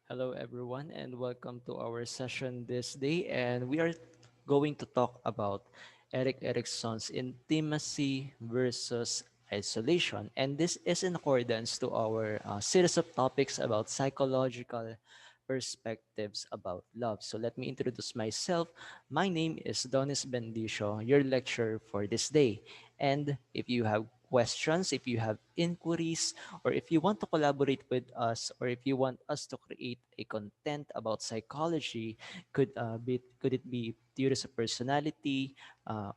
Hello, everyone, and welcome to our session this day. And we are going to talk about Eric Erickson's intimacy versus isolation. And this is in accordance to our series of topics about psychological perspectives about love. So let me introduce myself. My name is Donis Bendicio, your lecturer for this day. And if you have questions, if you have inquiries, or if you want to collaborate with us, or if you want us to create a content about psychology, could it be theories of personality,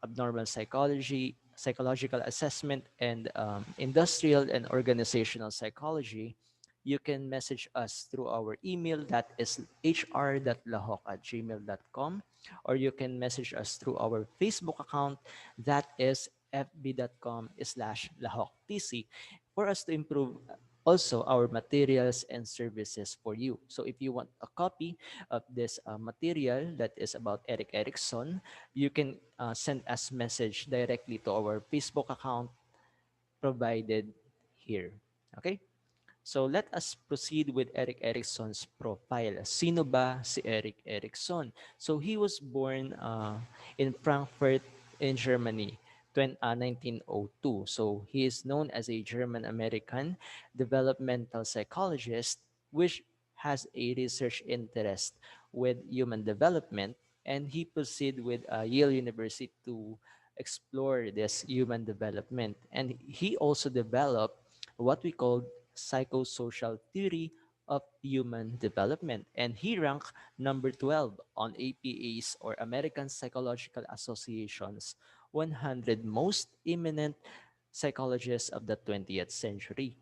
abnormal psychology, psychological assessment, and industrial and organizational psychology, you can message us through our email, that is hr.lahok@gmail.com, or you can message us through our Facebook account, that is fb.com/lahoktc, for us to improve also our materials and services for you. So if you want a copy of this material that is about Eric Erickson, you can send us message directly to our Facebook account provided here. Okay? So let us proceed with Eric Erickson's profile. Sino ba si Eric Erickson? So he was born in Frankfurt in Germany 1902. So he is known as a German-American developmental psychologist which has a research interest with human development, and he proceeded with Yale University to explore this human development. And he also developed what we call psychosocial theory of human development. And he ranked number 12 on APA's, or American Psychological Association's 100 most eminent psychologists of the 20th century.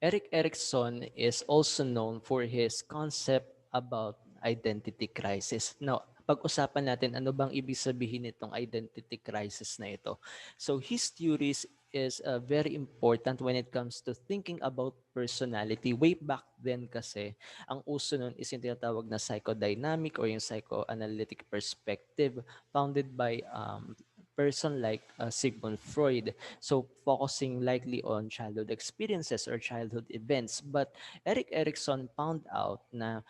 Eric Erickson is also known for his concept about identity crisis. Now, pag-usapan natin ano bang ibig sabihin nitong identity crisis na ito. So his theories is very important when it comes to thinking about personality. Way back then kasi, ang uso nun is yung tinatawag na psychodynamic or yung psychoanalytic perspective founded by person like Sigmund Freud. So focusing likely on childhood experiences or childhood events. But Eric Erickson found out na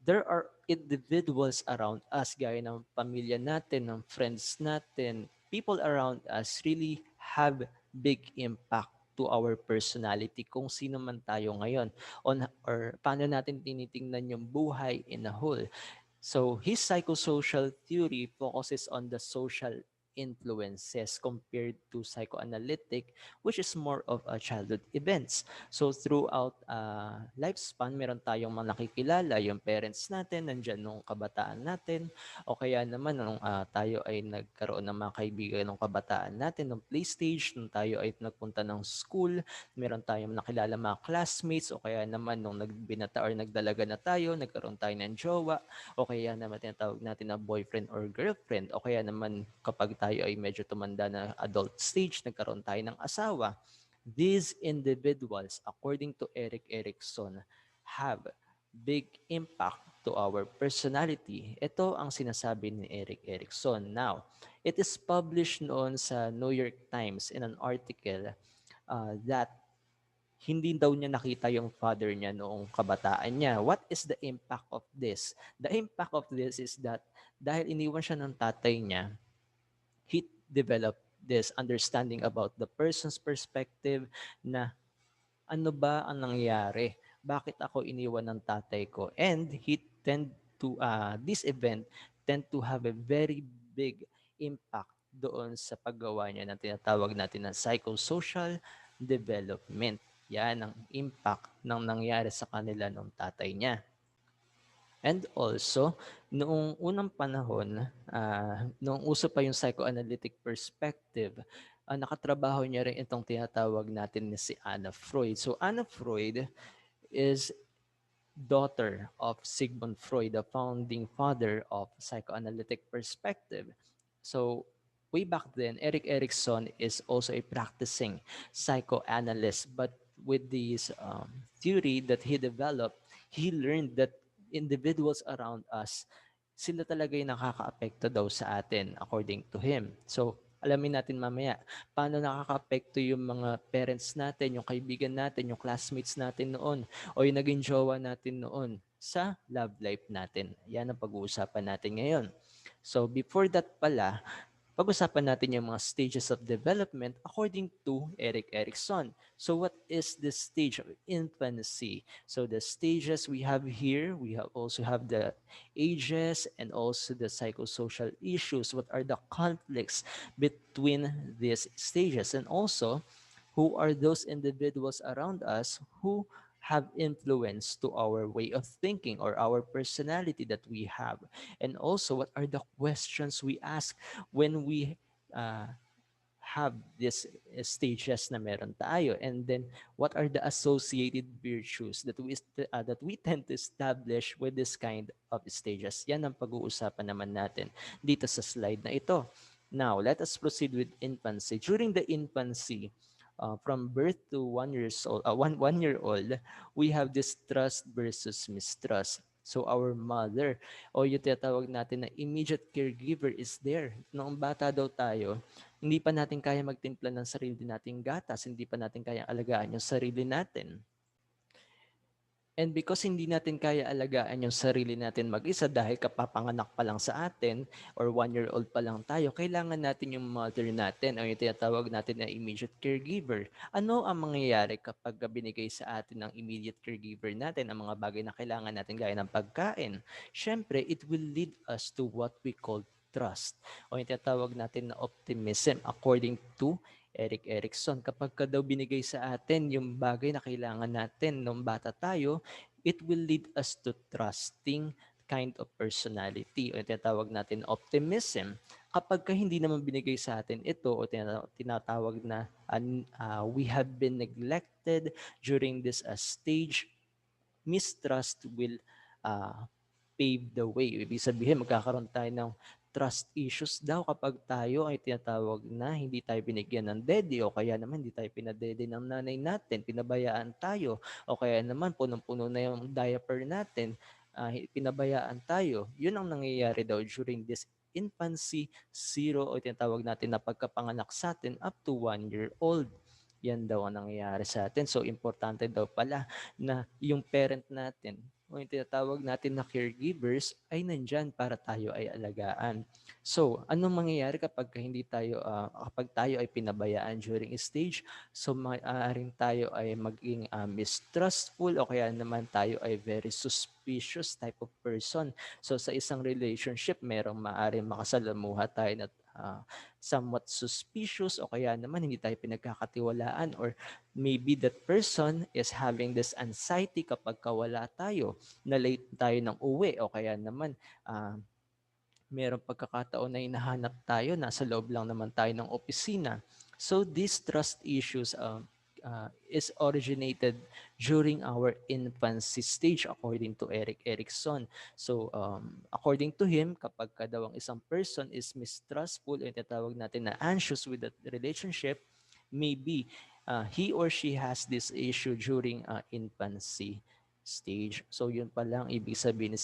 there are individuals around us, gaya ng pamilya natin, ng friends natin, people around us really have big impact to our personality kung sino man tayo ngayon on or paano natin tinitingnan yung buhay in a whole. So his psychosocial theory focuses on the social influences compared to psychoanalytic, which is more of a childhood events. So throughout lifespan, meron tayong mga nakikilala, yung parents natin, nandyan nung kabataan natin, o kaya naman nung tayo ay nagkaroon ng mga kaibigan nung kabataan natin, nung play stage, nung tayo ay nagpunta ng school, meron tayong nakilala mga classmates, o kaya naman nung nagbinata or nagdalaga na tayo, nagkaroon tayo ng jowa, o kaya naman tinatawag natin na boyfriend or girlfriend, o kaya naman kapag tayo ay medyo tumanda na adult stage, nagkaroon tayo ng asawa. These individuals, according to Eric Erickson, have big impact to our personality. Ito ang sinasabi ni Eric Erickson. Now, it is published noon sa New York Times in an article that hindi daw niya nakita yung father niya noong kabataan niya. What is the impact of this? The impact of this is that dahil iniwan siya ng tatay niya, he developed this understanding about the person's perspective na ano ba ang nangyari? Bakit ako iniwan ng tatay ko? And he tend to, this event tend to have a very big impact doon sa paggawa niya ng tinatawag natin na psychosocial development. Yan ang impact ng nangyari sa kanila ng tatay niya. And also, noong unang panahon, noong uso pa yung psychoanalytic perspective, nakatrabaho niya rin itong tinatawag natin na si Anna Freud. So Anna Freud is daughter of Sigmund Freud, the founding father of psychoanalytic perspective. So way back then, Eric Erickson is also a practicing psychoanalyst, but with this theory that he developed, he learned that individuals around us, sila talaga yung nakaka-apekto daw sa atin according to him. So Alamin natin mamaya paano nakakaapekto yung mga parents natin, yung kaibigan natin, yung classmates natin noon, o yung naging jowa natin noon sa love life natin. Yan ang pag-uusapan natin ngayon. So before that pala, pag-usapan natin yung mga stages of development according to Eric Erikson. So what is the stage of infancy? So the stages we have here, we have also have the ages and also the psychosocial issues. What are the conflicts between these stages? And also, who are those individuals around us who have influence to our way of thinking or our personality that we have? And also, what are the questions we ask when we uh, have these stages na meron tayo? And then what are the associated virtues that we tend to establish with this kind of stages? Yan ang pag-uusapan naman natin dito sa slide na ito. Now, let us proceed with infancy. During the infancy, from birth to 1 years old, one year old, we have this trust versus mistrust. So our mother o yung tinatawag natin na immediate caregiver is there. Noong bata daw tayo, hindi pa natin kaya magtimpla ng sarili nating gatas, hindi pa natin kaya alagaan yung sarili natin. And because hindi natin kaya alagaan yung sarili natin mag-isa dahil kapapanganak pa lang sa atin or 1 year old pa lang tayo, kailangan natin yung mother natin o yung tinatawag natin na immediate caregiver. Ano ang mangyayari kapag binigay sa atin ng immediate caregiver natin ang mga bagay na kailangan natin gaya ng pagkain? Siyempre, it will lead us to what we call trust o yung tinatawag natin na optimism according to Eric Erikson. Kapag ka daw binigay sa atin yung bagay na kailangan natin nung bata tayo, it will lead us to trusting kind of personality o tinatawag natin optimism. Kapag ka hindi naman binigay sa atin ito o tinatawag na we have been neglected during this stage, mistrust will uh, pave the way. Ibig sabihin, magkakaroon tayo ng trust issues daw kapag tayo ay tinatawag na hindi tayo binigyan ng daddy o kaya naman hindi tayo pinadede ng nanay natin, pinabayaan tayo o kaya naman punong-puno na yung diaper natin, pinabayaan tayo. Yun ang nangyayari daw during this infancy, zero o tinatawag natin na pagkapanganak sa atin up to 1 year old. Yan daw ang nangyayari sa atin. So, importante daw pala na yung parent natin o yung tinatawag natin na caregivers ay nandyan para tayo ay alagaan. So, anong mangyayari kapag tayo ay pinabayaan during stage? So, maaaring tayo ay maging mistrustful o kaya naman tayo ay very suspicious type of person. So, sa isang relationship, merong maaaring makasalamuha tayo na somewhat suspicious o kaya naman hindi tayo pinagkakatiwalaan or maybe that person is having this anxiety kapag kawala tayo, na late tayo ng uwi o kaya naman merong pagkakataon na hinahanap tayo, nasa loob lang naman tayo ng opisina. So these trust issues is originated during our infancy stage according to Eric Erikson. So according to him, kapag ka daw ang isang person is mistrustful o tinatawag natin na anxious with that relationship, maybe he or she has this issue during infancy stage. So yun pa lang ibig sabihin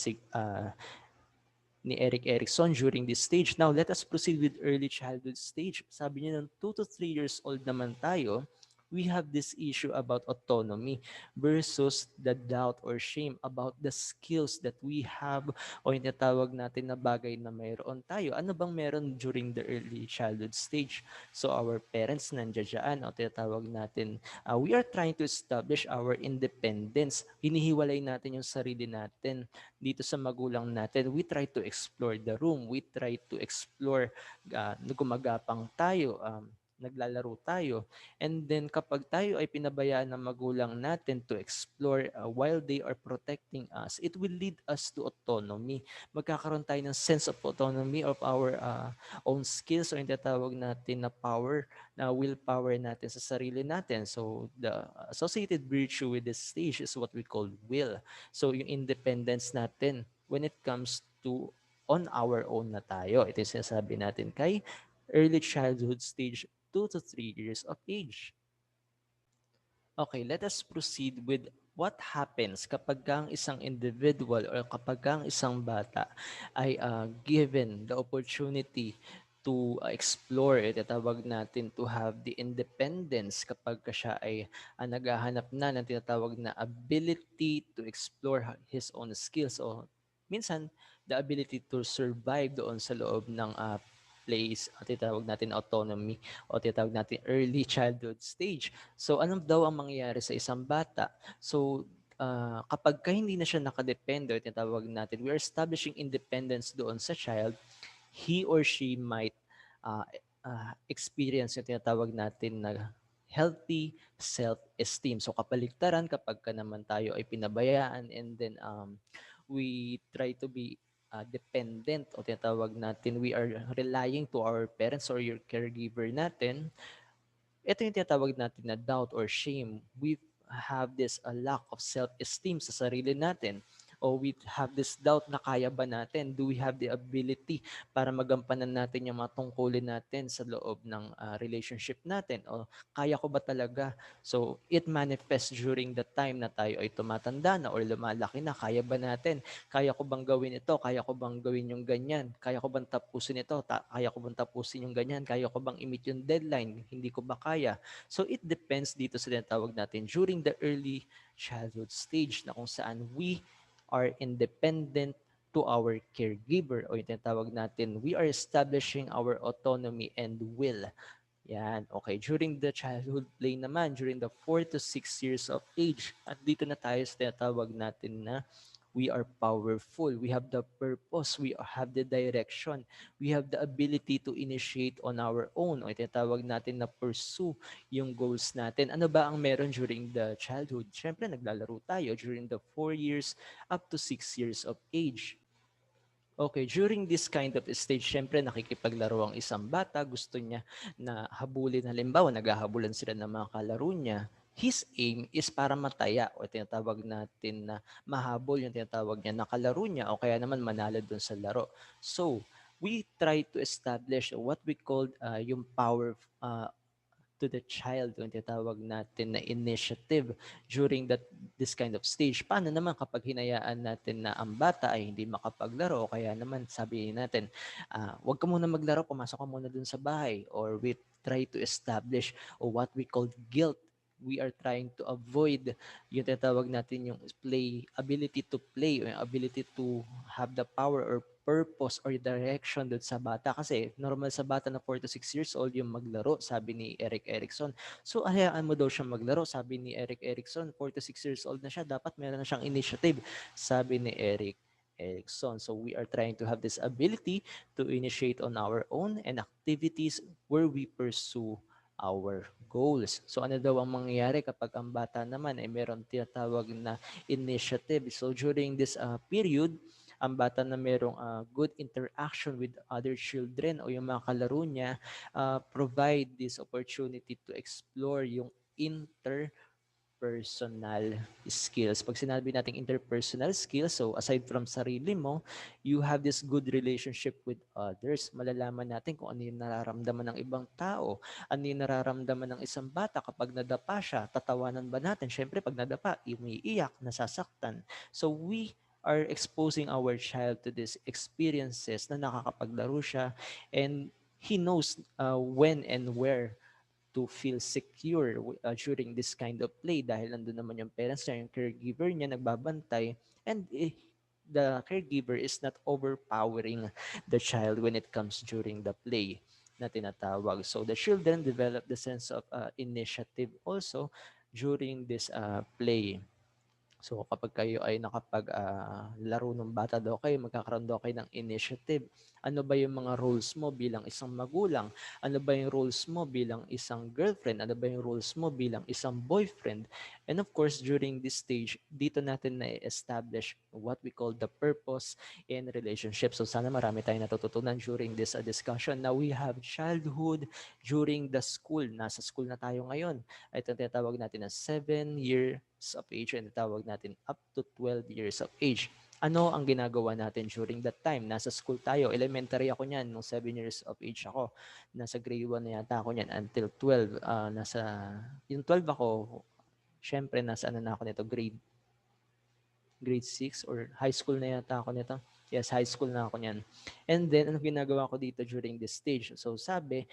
ni Eric Erikson during this stage. Now, let us proceed with early childhood stage. Sabi niya ng 2 to 3 years old naman tayo, we have this issue about autonomy versus the doubt or shame about the skills that we have o yung tinatawag natin na bagay na mayroon tayo. Ano bang meron during the early childhood stage? So our parents nandiyan dyan o tinatawag natin, we are trying to establish our independence. Hinihiwalay natin yung sarili natin dito sa magulang natin. We try to explore the room. We try to explore, gumagapang tayo, naglalaro tayo. And then kapag tayo ay pinabayaan ng magulang natin to explore while they are protecting us, it will lead us to autonomy. Magkakaroon tayo ng sense of autonomy of our own skills o yung tatawag natin na power, na willpower natin sa sarili natin. So the associated virtue with this stage is what we call will. So yung independence natin when it comes to on our own na tayo. Ito yung sinasabi natin kay early childhood stage 2 to 3 years of age. Okay, let us proceed with what happens kapag ang isang individual or kapag ang isang bata ay given the opportunity to explore, tinatawag natin to have the independence kapag ka siya ay naghahanap na ng tinatawag na ability to explore his own skills o minsan the ability to survive doon sa loob ng place at tinatawag natin autonomy o tinatawag natin early childhood stage. So ano daw ang mangyayari sa isang bata? So kapag ka hindi na siya nakadepende o tinatawag natin, we are establishing independence doon sa child, he or she might uh, experience yung tinatawag natin na healthy self-esteem. So kapaligtaran kapag ka naman tayo ay pinabayaan and then we try to be dependent o tinatawag natin, we are relying to our parents or your caregiver natin, ito yung tinatawag natin na doubt or shame. We have this a lack of self-esteem sa sarili natin. O we have this doubt na kaya ba natin? Do we have the ability para magampanan natin yung mga tungkulin natin sa loob ng relationship natin? O kaya ko ba talaga? So it manifests during the time na tayo ay tumatanda na or lumalaki na. Kaya ba natin? Kaya ko bang gawin ito? Kaya ko bang gawin yung ganyan? Kaya ko bang tapusin ito? Kaya ko bang tapusin yung ganyan? Kaya ko bang i-meet yung deadline? Hindi ko ba kaya? So it depends dito sa tinatawag natin during the early childhood stage na kung saan we are independent to our caregiver o yung tinatawag natin, we are establishing our autonomy and will. Yan, okay. During the childhood play naman, during the 4 to 6 years of age, at dito na tayo sa tinatawag natin na we are powerful. We have the purpose. We have the direction. We have the ability to initiate on our own. O tinatawag natin na pursue yung goals natin. Ano ba ang meron during the childhood? Siyempre, naglalaro tayo during the 4 years up to 6 years of age. Okay, during this kind of stage, syempre nakikipaglaro ang isang bata, gusto niya na habulin, halimbawa naghahabulan sila ng mga kalaro niya. His aim is para mataya o tinatawag natin na mahabol yung tinatawag niya na kalaro niya o kaya naman manalo dun sa laro. So, we try to establish what we call yung power to the child, yung tinatawag natin na initiative during this kind of stage. Paano naman kapag hinayaan natin na ang bata ay hindi makapaglaro o kaya naman sabi natin, wag ka muna maglaro, pumasok ka muna dun sa bahay, or we try to establish what we call guilt. We are trying to avoid yung tinatawag natin yung ability to play or yung ability to have the power or purpose or direction doon sa bata. Kasi normal sa bata na 4 to 6 years old yung maglaro, sabi ni Eric Erickson. So, hayaan mo daw siyang maglaro, sabi ni Eric Erickson. 4 to 6 years old na siya, dapat meron na siyang initiative, sabi ni Eric Erickson. So, we are trying to have this ability to initiate on our own and activities where we pursue our goals. So, ano daw ang mangyayari kapag ang bata naman ay meron tinatawag na initiative? So, during this period, ang bata na merong good interaction with other children o yung mga kalaro niya, provide this opportunity to explore yung interpersonal skills. Pag sinabi natin interpersonal skills, so aside from sarili mo, you have this good relationship with others. Malalaman natin kung ano yung nararamdaman ng ibang tao, ano yung nararamdaman ng isang bata kapag nadapa siya. Tatawanan ba natin? Siyempre, pag nadapa, umiiyak, nasasaktan. So we are exposing our child to these experiences na nakakapaglaro siya and he knows when and where to feel secure during this kind of play dahil nandun naman yung parents niya, yung caregiver niya nagbabantay, and the caregiver is not overpowering the child when it comes during the play na tinatawag. So the children develop the sense of initiative also during this play. So kapag kayo ay laro ng bata daw kayo, magkakaroon daw kayo ng initiative. Ano ba yung mga roles mo bilang isang magulang? Ano ba yung roles mo bilang isang girlfriend? Ano ba yung roles mo bilang isang boyfriend? And of course, during this stage, dito natin na-establish what we call the purpose in relationship. So sana marami tayong natututunan during this discussion. Now we have childhood during the school. Nasa school na tayo ngayon. Ito tinatawag natin na 7 years of age and tawag natin up to 12 years of age. Ano ang ginagawa natin during that time? Nasa school tayo. Elementary ako niyan nung 7 years of age ako. Nasa grade 1 na yata ako niyan until 12. Yung 12 ako, syempre nasa ano na ako nito, grade 6 or high school na yata ako nito. Yes, high school na ako niyan. And then, ano ginagawa ko dito during this stage? So, sabi,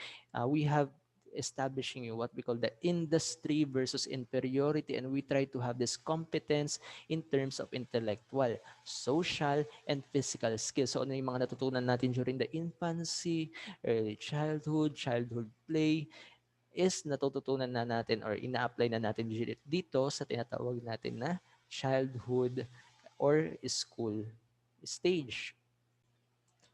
we have establishing what we call the industry versus inferiority, and we try to have this competence in terms of intellectual, social, and physical skills. So, ano yung mga natutunan natin during the infancy, early childhood, childhood play, is natututunan na natin or ina-apply na natin dito sa tinatawag natin na childhood or school stage.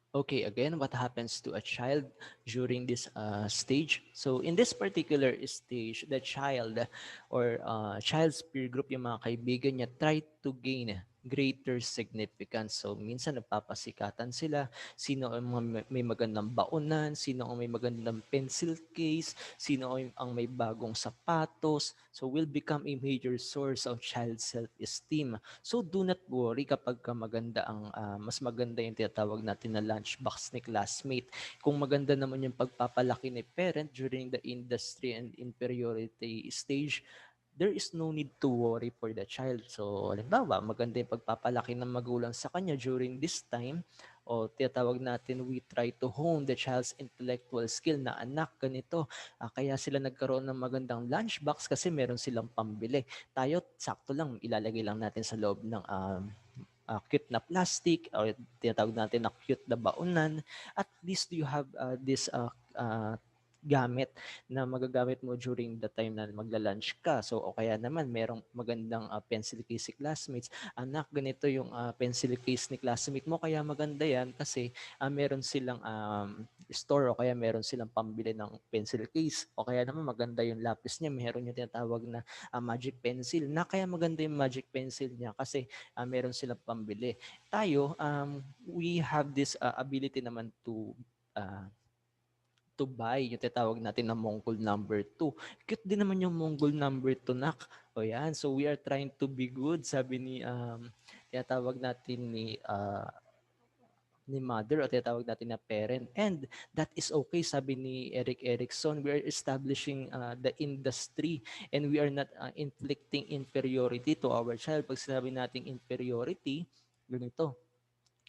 Okay, again, what happens to a child during this stage? So, in this particular stage, the child or child's peer group, yung mga kaibigan niya, try to gain greater significance. So, minsan nagpapasikatan sila, sino ang may magandang baonan, sino ang may magandang pencil case, sino ang may bagong sapatos. So, will become a major source of child's self-esteem. So do not worry kapag maganda ang mas maganda yung tinatawag natin na lunchbox ni classmate. Kung maganda naman yung pagpapalaki ni parent during the industry and inferiority stage, there is no need to worry for the child. So, halimbawa, maganda yung pagpapalaki ng magulang sa kanya during this time, o tinatawag natin, we try to hone the child's intellectual skill na anak, ganito. Kaya sila nagkaroon ng magandang lunchbox kasi meron silang pambili. Tayo, sakto lang, ilalagay lang natin sa loob ng cute na plastic or tinatawag natin na cute na baonan. At least you have this gamit na magagamit mo during the time na magla-lunch ka. So, o kaya naman, merong magandang pencil case si classmates. Anak, ganito yung pencil case ni classmate mo, kaya maganda yan kasi meron silang store o kaya meron silang pambili ng pencil case. O kaya naman maganda yung lapis niya, meron yung tinatawag na magic pencil. Na kaya maganda yung magic pencil niya kasi meron silang pambili. Tayo, we have this ability naman uh, to buy yung tinatawag natin na Mongol number 2. Cute din naman yung Mongol number 2, nak. O yan, so we are trying to be good, sabi ni tinatawag natin ni mother o tinatawag natin na parent. And that is okay, sabi ni Eric Erickson. We are establishing the industry and we are not inflicting inferiority to our child. Pag sinabi nating inferiority, ganito,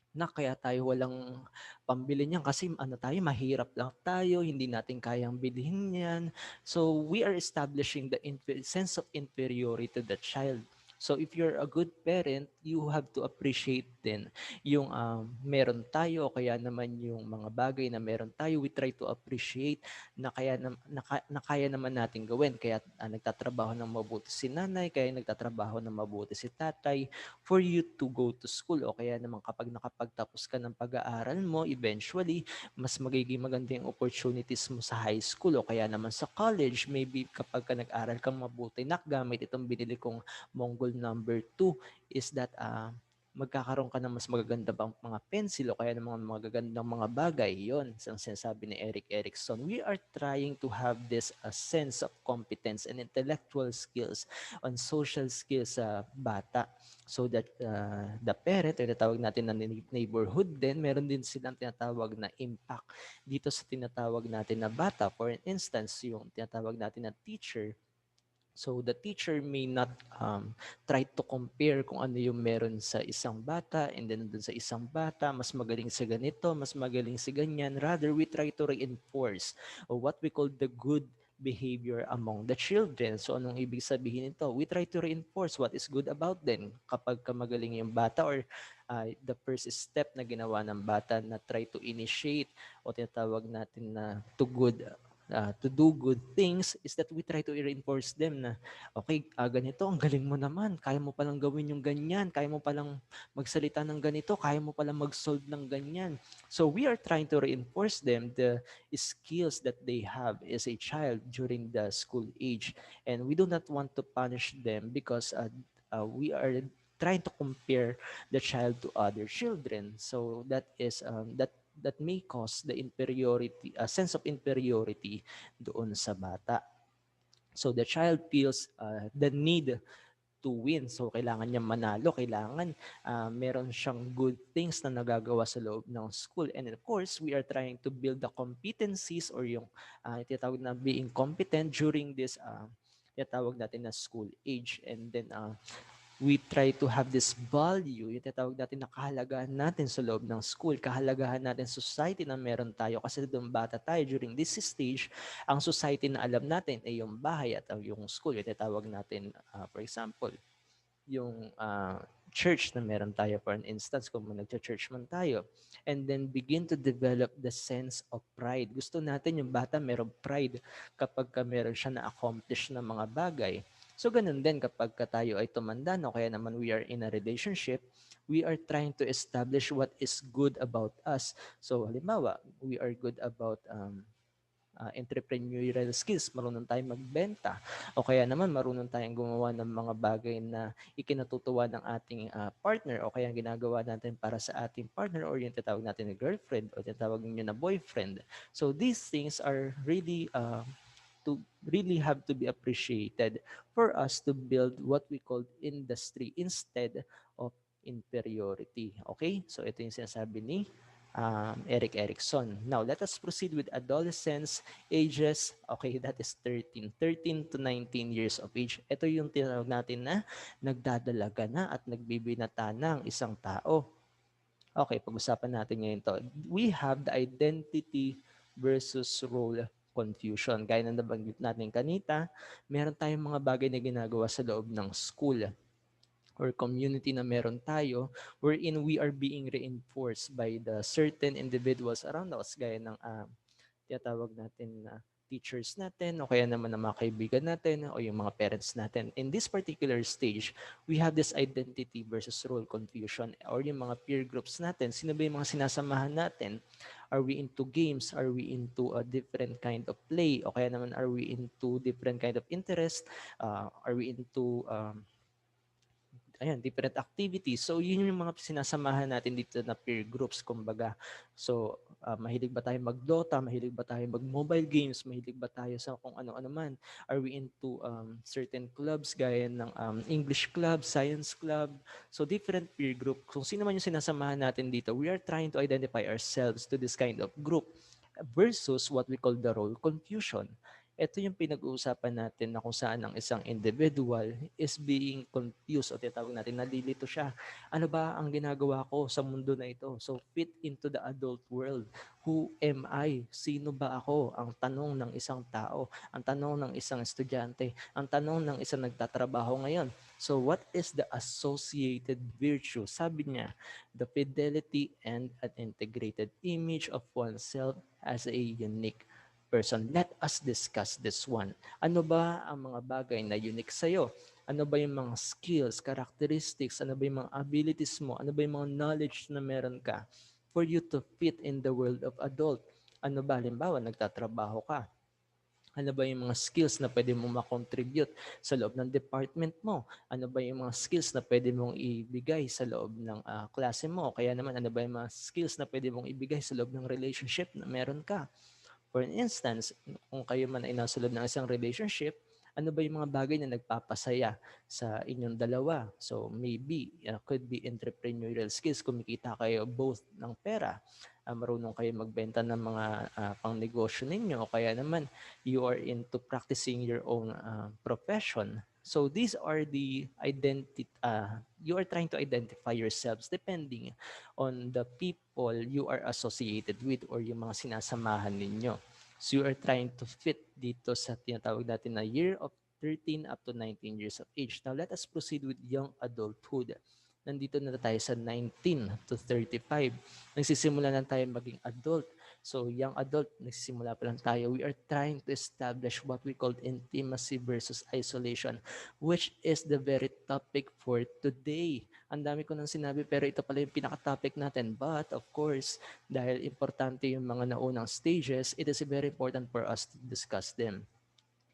na kaya tayo walang pambili niyan kasi ano tayo, mahirap lang tayo, hindi natin kayang bilhin yan. So we are establishing the sense of inferiority to the child. So if you're a good parent, you have to appreciate din yung meron tayo o kaya naman yung mga bagay na meron tayo. We try to appreciate na kaya naman natin gawin. Kaya nagtatrabaho ng mabuti si nanay, kaya nagtatrabaho ng mabuti si tatay for you to go to school. O kaya naman kapag nakapagtapos ka ng pag-aaral mo, eventually, mas magiging maganda yung opportunities mo sa high school o kaya naman sa college. Maybe kapag ka nag-aral kang mabuti, gamit itong binili kong Mongol number 2 is that magkakaroon ka ng mas magaganda pang mga pencil o kaya ng mga magagandang mga bagay. Yon ang sinasabi ni Eric Erickson. We are trying to have this sense of competence and intellectual skills on social skills sa bata so that the parent, o tinatawag natin na neighborhood din, meron din silang tinatawag na impact dito sa tinatawag natin na bata. For instance, yung tinatawag natin na teacher. So the teacher may not try to compare kung ano yung meron sa isang bata and then dun sa isang bata, mas magaling sa ganito, mas magaling sa ganyan. Rather, we try to reinforce what we call the good behavior among the children. So anong ibig sabihin nito? We try to reinforce what is good about them. Kapag magaling yung bata or the first step na ginawa ng bata na try to initiate o tinatawag natin na to do good things is that we try to reinforce them na, okay, ganito, ang galing mo naman, kaya mo palang gawin yung ganyan, kaya mo palang magsalita ng ganito, kaya mo palang mag-solve ng ganyan. So we are trying to reinforce them the skills that they have as a child during the school age. And we do not want to punish them because we are trying to compare the child to other children. So that may cause the inferiority, a sense of inferiority doon sa bata. So the child feels the need to win. So kailangan niya manalo, kailangan meron siyang good things na nagagawa sa loob ng school. And of course, we are trying to build the competencies or yung tinatawag na being competent during this tinatawag natin na school age. And then We try to have this value, yung tinatawag natin na kahalagahan natin sa loob ng school, kahalagahan natin sa society na meron tayo. Kasi doon bata tayo during this stage, ang society na alam natin ay yung bahay at yung school. Yung tinatawag natin, for example, yung church na meron tayo, for an instance, kung nagcha-church man tayo, and then begin to develop the sense of pride. Gusto natin yung bata merong pride kapag meron siya na-accomplish na mga bagay. So ganun din kapag tayo ay tumanda no, kaya naman we are in a relationship, we are trying to establish what is good about us. So halimbawa, we are good about entrepreneurial skills, marunong tayong magbenta, o kaya naman marunong tayong gumawa ng mga bagay na ikinatutuwa ng ating partner, o kaya ginagawa natin para sa ating partner, or yung tinatawag natin na girlfriend, o tinatawag ninyo na boyfriend. So these things are really to really have to be appreciated for us to build what we call industry instead of inferiority. Okay? So ito yung sinasabi ni Eric Erickson. Now, let us proceed with adolescence ages. Okay, that is 13 to 19 years of age. Ito yung tinawag natin na nagdadalaga na at nagbibinata na ang isang tao. Okay, pag-usapan natin ngayon to. We have the identity versus role confusion. Gaya na nabanggit natin kanita, meron tayong mga bagay na ginagawa sa loob ng school or community na meron tayo wherein we are being reinforced by the certain individuals around us gaya ng tinatawag natin na teachers natin o kaya naman ng mga kaibigan natin o yung mga parents natin. In this particular stage, we have this identity versus role confusion or yung mga peer groups natin. Sino ba yung mga sinasamahan natin? Are we into games? Are we into a different kind of play? O kaya naman are we into different kind of interest? Are we into different activities. So, yun yung mga sinasamahan natin dito na peer groups, kumbaga. So, mahilig ba tayo mag-Dota? Mahilig ba tayo mag-mobile games? Mahilig ba tayo sa kung ano-ano man? Are we into certain clubs gaya ng English club, science club? So, different peer group. Kung sino man yung sinasamahan natin dito, we are trying to identify ourselves to this kind of group versus what we call the role confusion. Ito yung pinag-uusapan natin na kung saan ang isang individual is being confused o tinatawag natin, nalilito siya. Ano ba ang ginagawa ko sa mundo na ito? So fit into the adult world. Who am I? Sino ba ako? Ang tanong ng isang tao, ang tanong ng isang estudyante, ang tanong ng isang nagtatrabaho ngayon. So what is the associated virtue? Sabi niya, the fidelity and an integrated image of oneself as a unique person. Let us discuss this one. Ano ba ang mga bagay na unique sa'yo? Ano ba yung mga skills, characteristics, ano ba yung mga abilities mo, ano ba yung mga knowledge na meron ka for you to fit in the world of adult? Ano ba, halimbawa, nagtatrabaho ka, ano ba yung mga skills na pwede mong makontribute sa loob ng department mo? Ano ba yung mga skills na pwede mong ibigay sa loob ng klase mo? Kaya naman, ano ba yung mga skills na pwede mong ibigay sa loob ng relationship na meron ka? For instance, kung kayo man ay nasa loob ng isang relationship, ano ba yung mga bagay na nagpapasaya sa inyong dalawa? So maybe, could be entrepreneurial skills, kumikita kayo both ng pera, marunong kayo magbenta ng mga pangnegosyo ninyo, o kaya naman you are into practicing your own profession. So these are the identity, you are trying to identify yourselves depending on the people you are associated with or yung mga sinasamahan ninyo. So you are trying to fit dito sa tinatawag natin na year of 13 up to 19 years of age. Now let us proceed with young adulthood. Nandito na tayo sa 19 to 35. Nagsisimula na tayo maging adult. So young adult, nagsisimula pa lang tayo. We are trying to establish what we call intimacy versus isolation, which is the very topic for today. Ang dami ko nang sinabi pero ito pala yung pinaka-topic natin. But of course, dahil importante yung mga naunang stages, it is very important for us to discuss them.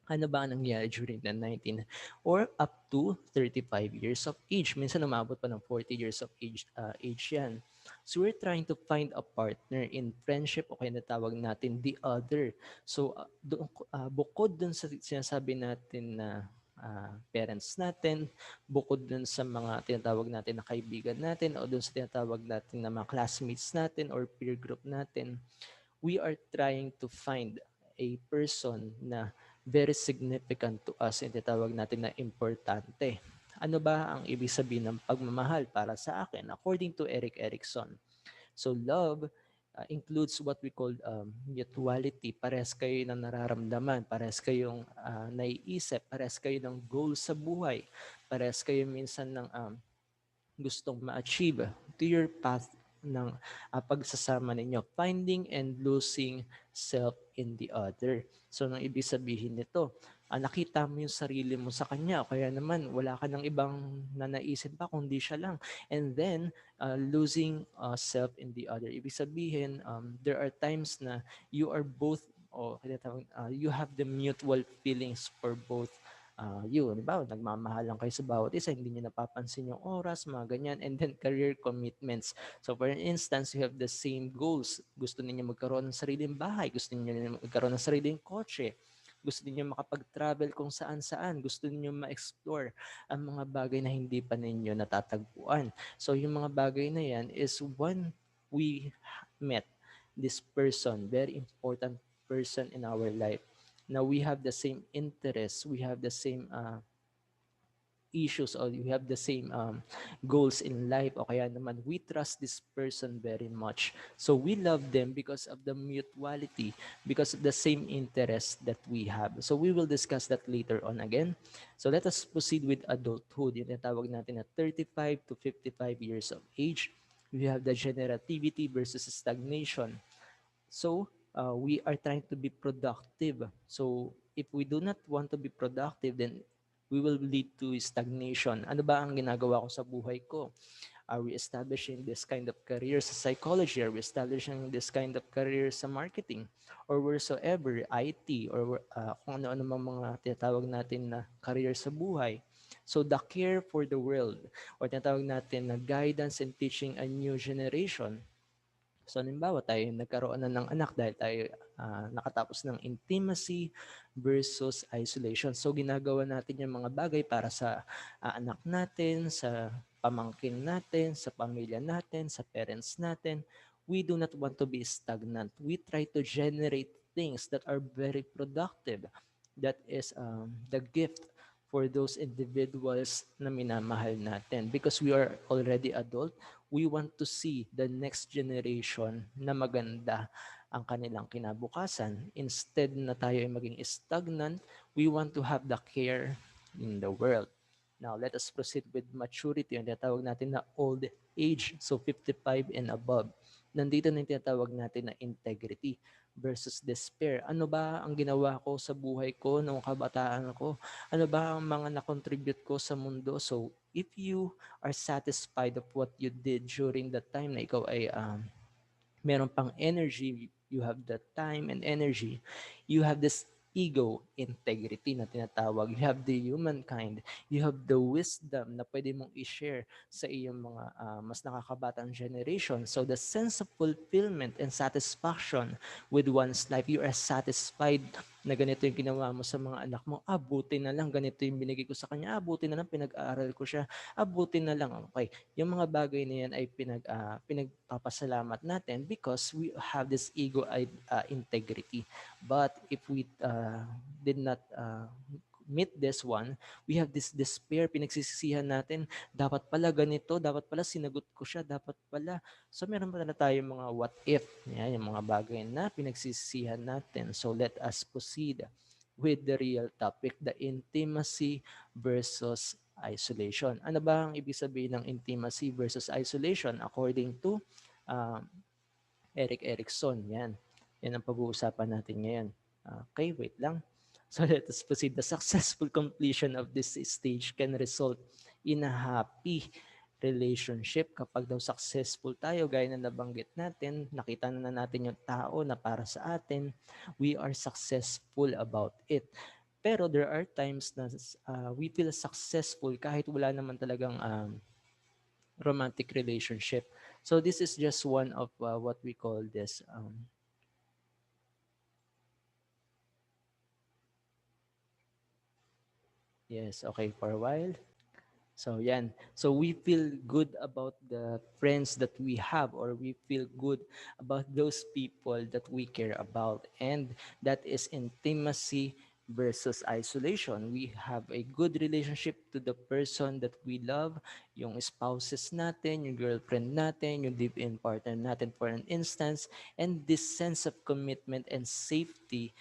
Ano ba ang nangyari during the 19 or up to 35 years of age? Minsan umabot pa ng 40 years of age yan. So we're trying to find a partner in friendship o kaya natawag natin the other. So bukod dun sa sinasabi natin na parents natin, bukod dun sa mga tinatawag natin na kaibigan natin o dun sa tinatawag natin na mga classmates natin or peer group natin, we are trying to find a person na very significant to us, yung tinatawag natin na importante. Ano ba ang ibig sabihin ng pagmamahal para sa akin according to Eric Erikson? So love includes what we call mutuality. Parehas kayo ng nararamdaman, parehas kayong naiisip, parehas kayo ng goal sa buhay, parehas kayo minsan ng gustong ma-achieve to your path ng pagsasama ninyo. Finding and losing self in the other. So, nang ibig sabihin nito, nakita mo yung sarili mo sa kanya o kaya naman wala ka ng ibang nanaisip pa kundi siya lang. And then, losing self in the other. Ibig sabihin, there are times na you are both o you have the mutual feelings for both you, di ba, nagmamahalan kayo sa bawat isa, hindi niyo napapansin yung oras, mga ganyan, and then career commitments. So for instance, you have the same goals. Gusto niyo magkaroon ng sariling bahay, gusto niyo magkaroon ng sariling kotse, gusto niyo makapag-travel kung saan-saan, gusto niyo ma-explore ang mga bagay na hindi pa ninyo natatagpuan. So yung mga bagay na yan is when we met this person, very important person in our life. Now we have the same interests, we have the same issues, or we have the same goals in life, o kaya naman we trust this person very much. So we love them because of the mutuality, because of the same interest that we have. So we will discuss that later on again. So let us proceed with adulthood. Yung tinatawag natin na 35 to 55 years of age. We have the generativity versus stagnation. So we are trying to be productive. So if we do not want to be productive, then we will lead to stagnation. Ano ba ang ginagawa ko sa buhay ko? Are we establishing this kind of career sa psychology? Are we establishing this kind of career sa marketing? Or wheresoever, IT, or kung ano-ano mga tinatawag natin na career sa buhay. So the care for the world, or tinatawag natin na guidance and teaching a new generation. So halimbawa tayo nagkaroon na ng anak dahil tayo nakatapos ng intimacy versus isolation. So ginagawa natin yung mga bagay para sa anak natin, sa pamangkin natin, sa pamilya natin, sa parents natin. We do not want to be stagnant. We try to generate things that are very productive. That is the gift for those individuals na minamahal natin. Because we are already adult, we want to see the next generation na maganda ang kanilang kinabukasan. Instead na tayo ay maging stagnant, we want to have the care in the world. Now, let us proceed with maturity. Ang tinatawag natin na old age, so 55 and above. Nandito na yung tinatawag natin na integrity versus despair. Ano ba ang ginawa ko sa buhay ko noong kabataan ko? Ano ba ang mga na-contribute ko sa mundo? So, if you are satisfied of what you did during the time na ikaw ay meron pang energy, you have the time and energy, you have this ego integrity na tinatawag, you have the humankind, you have the wisdom na pwede mong i-share sa iyong mga mas nakakabatang generation. So the sense of fulfillment and satisfaction with one's life, you are satisfied na ganito yung ginawa mo sa mga anak mo, buti na lang ganito yung binigay ko sa kanya, buti na lang pinag-aaral ko siya, buti na lang, okay. Yung mga bagay na yan ay pinagpapasalamat natin because we have this ego integrity. But if we did not meet this one, we have this despair, pinagsisisihan natin, dapat pala ganito, dapat pala sinagot ko siya, dapat pala. So meron pala tayong mga what if, yan, yung mga bagay na pinagsisisihan natin. So let us proceed with the real topic, the intimacy versus isolation. Ano ba ang ibig sabihin ng intimacy versus isolation according to um, Eric Erikson? Yan. Yan ang pag-uusapan natin ngayon. Okay, wait lang. So let us proceed. The successful completion of this stage can result in a happy relationship. Kapag daw successful tayo, gaya na nabanggit natin, nakita na natin yung tao na para sa atin, we are successful about it. Pero there are times na we feel successful kahit wala naman talagang romantic relationship. So this is just one of what we call this. Yes, okay, for a while. So yan. So we feel good about the friends that we have, or we feel good about those people that we care about. And that is intimacy versus isolation. We have a good relationship to the person that we love, yung spouses natin, yung girlfriend natin, yung live-in partner natin for an instance, and this sense of commitment and safety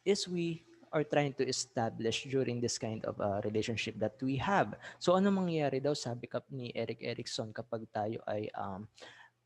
is we are trying to establish during this kind of relationship that we have. So ano mangyayari daw sabi ni Eric Erickson kapag tayo ay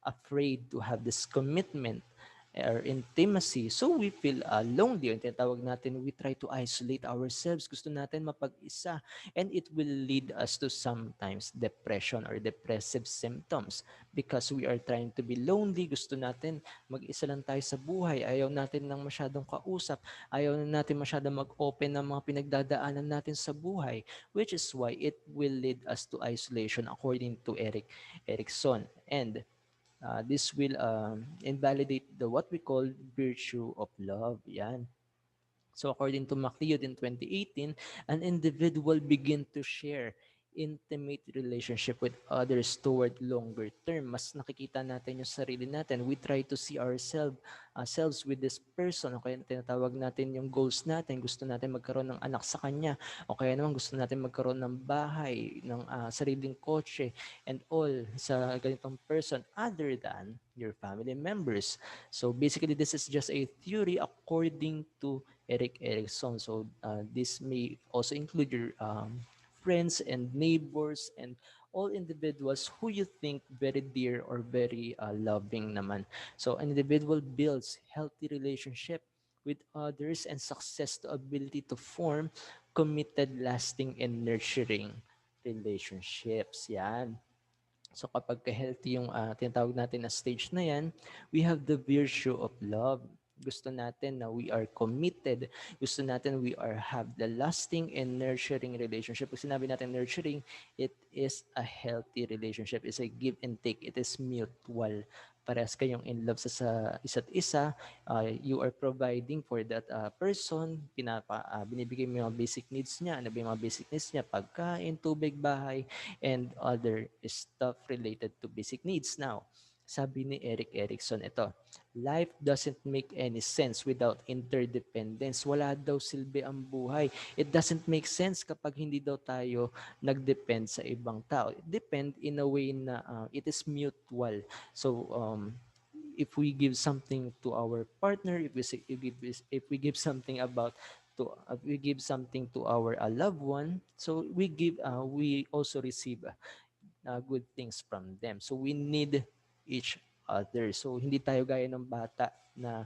afraid to have this commitment or intimacy. So we feel lonely. Yung tinatawag natin, we try to isolate ourselves. Gusto natin mapag-isa. And it will lead us to sometimes depression or depressive symptoms because we are trying to be lonely. Gusto natin mag-isa lang tayo sa buhay. Ayaw natin ng masyadong kausap. Ayaw natin masyadong mag-open ng mga pinagdadaanan natin sa buhay, which is why it will lead us to isolation according to Erickson. And this will invalidate the what we call virtue of love. Yan. So according to MacLeod in 2018, an individual begin to share intimate relationship with others toward longer term. Mas nakikita natin yung sarili natin. We try to see ourselves with this person. O kaya tinatawag natin yung goals natin. Gusto natin magkaroon ng anak sa kanya. O kaya naman gusto natin magkaroon ng bahay, ng sariling kotse, and all sa ganitong person other than your family members. So basically, this is just a theory according to Eric Erickson. So this may also include your friends and neighbors and all individuals who you think very dear or very loving naman. So an individual builds healthy relationship with others and success the ability to form committed, lasting, and nurturing relationships. Yan. So kapag healthy yung tinatawag natin na stage na yan, we have the virtue of love. Gusto natin na we are committed. Gusto natin we are have the lasting and nurturing relationship. Pag sinabi natin nurturing, it is a healthy relationship. It's a give and take. It is mutual. Parehas kayong in love sa isa't isa. You are providing for that person. Binibigay mo yung mga basic needs niya. Ano ba yung mga basic needs niya? Pagkain, tubig, bahay, and other stuff related to basic needs. Now, sabi ni Eric Erickson ito, life doesn't make any sense without interdependence. Wala daw silbi ang buhay. It doesn't make sense kapag hindi daw tayo nag-depend sa ibang tao. Depend in a way na it is mutual. So, if we give something to our partner, if we give something about to we give something to our loved one, so we also receive good things from them. So we need each other. So hindi tayo gaya ng bata na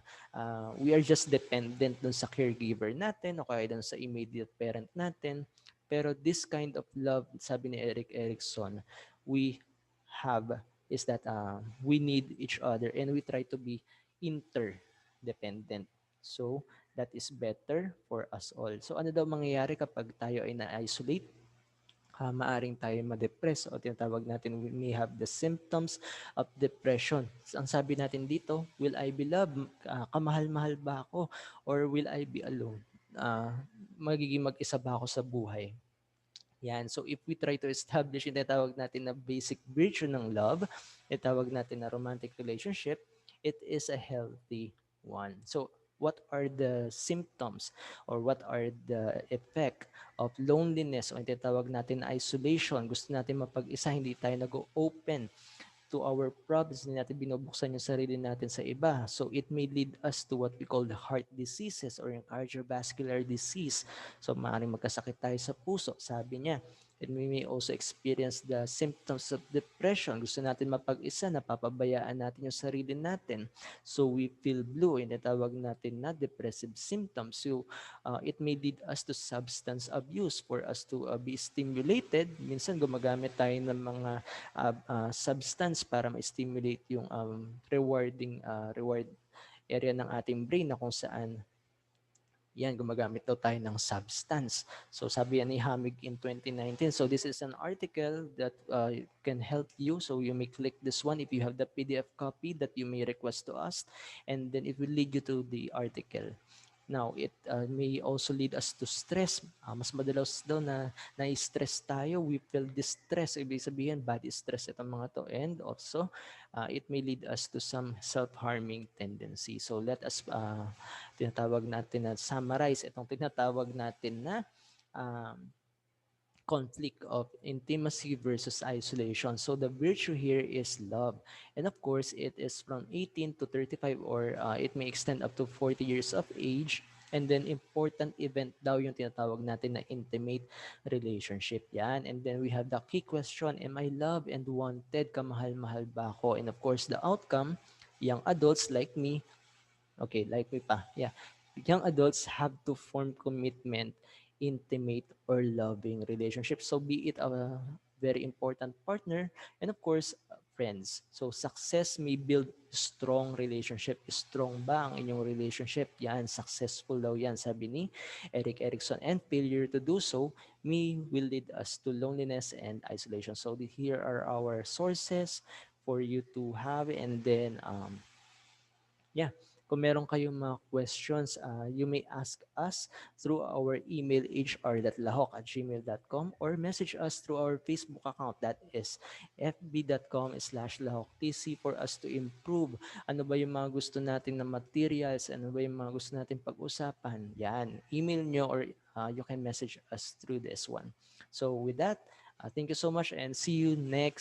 we are just dependent dun sa caregiver natin o kaya dun sa immediate parent natin. Pero this kind of love, sabi ni Eric Erickson, we have is that we need each other and we try to be interdependent. So that is better for us all. So ano daw mangyayari kapag tayo ay na-isolate? Maaring tayo ma-depress o tinatawag natin we may have the symptoms of depression. Ang sabi natin dito, will I be loved? Kamahal-mahal ba ako? Or will I be alone? Magiging mag-isa ba ako sa buhay? Yan. So if we try to establish yung tinatawag natin na basic virtue ng love, tinatawag natin na romantic relationship, it is a healthy one. So what are the symptoms or what are the effect of loneliness o yung tinatawag natin na isolation? Gusto natin mapag-isa, hindi tayo nag-open to our problems, hindi natin binubuksan yung sarili natin sa iba. So it may lead us to what we call the heart diseases or yung cardiovascular disease. So maaaring magkasakit tayo sa puso, sabi niya. And we may also experience the symptoms of depression. Gusto natin mapag-isa, napapabayaan natin yung sarili natin. So we feel blue, yung natawag natin na depressive symptoms. So it may lead us to substance abuse for us to be stimulated. Minsan gumagamit tayo ng mga substance para ma-stimulate yung reward area ng ating brain na kung saan yan, gumagamit daw tayo ng substance. So sabi yan ni Hamig in 2019. So this is an article that can help you. So you may click this one if you have the PDF copy that you may request to us. And then it will lead you to the article. Now, it may also lead us to stress. Mas madalas daw na na-stress tayo. We feel distress. Ibig sabihin, body stress itong mga to. And also, it may lead us to some self-harming tendency. So, let us, tinatawag natin na summarize itong tinatawag natin na um, conflict of intimacy versus isolation. So the virtue here is love. And of course, it is from 18 to 35 or it may extend up to 40 years of age. And then important event daw yung tinatawag natin na intimate relationship. Yan. And then we have the key question, am I loved and wanted? Kamahal-mahal ba ako? And of course, the outcome, young adults like me. Okay, like me pa. Yeah. Young adults have to form commitment, intimate or loving relationship. So be it a very important partner and of course friends. So success may build strong relationship. Strong ba ang inyong relationship? Yan, successful daw yan, sabi ni Eric Erickson. And failure to do so may will lead us to loneliness and isolation. So here are our sources for you to have and then yeah, kung meron kayong mga questions, you may ask us through our email hr.lahok@gmail.com or message us through our Facebook account that is fb.com/lahoktc for us to improve. Ano ba yung mga gusto natin na materials? Ano ba yung mga gusto natin pag-usapan? Yan, email nyo or you can message us through this one. So with that, thank you so much and see you in the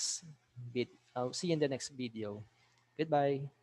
next video. Goodbye.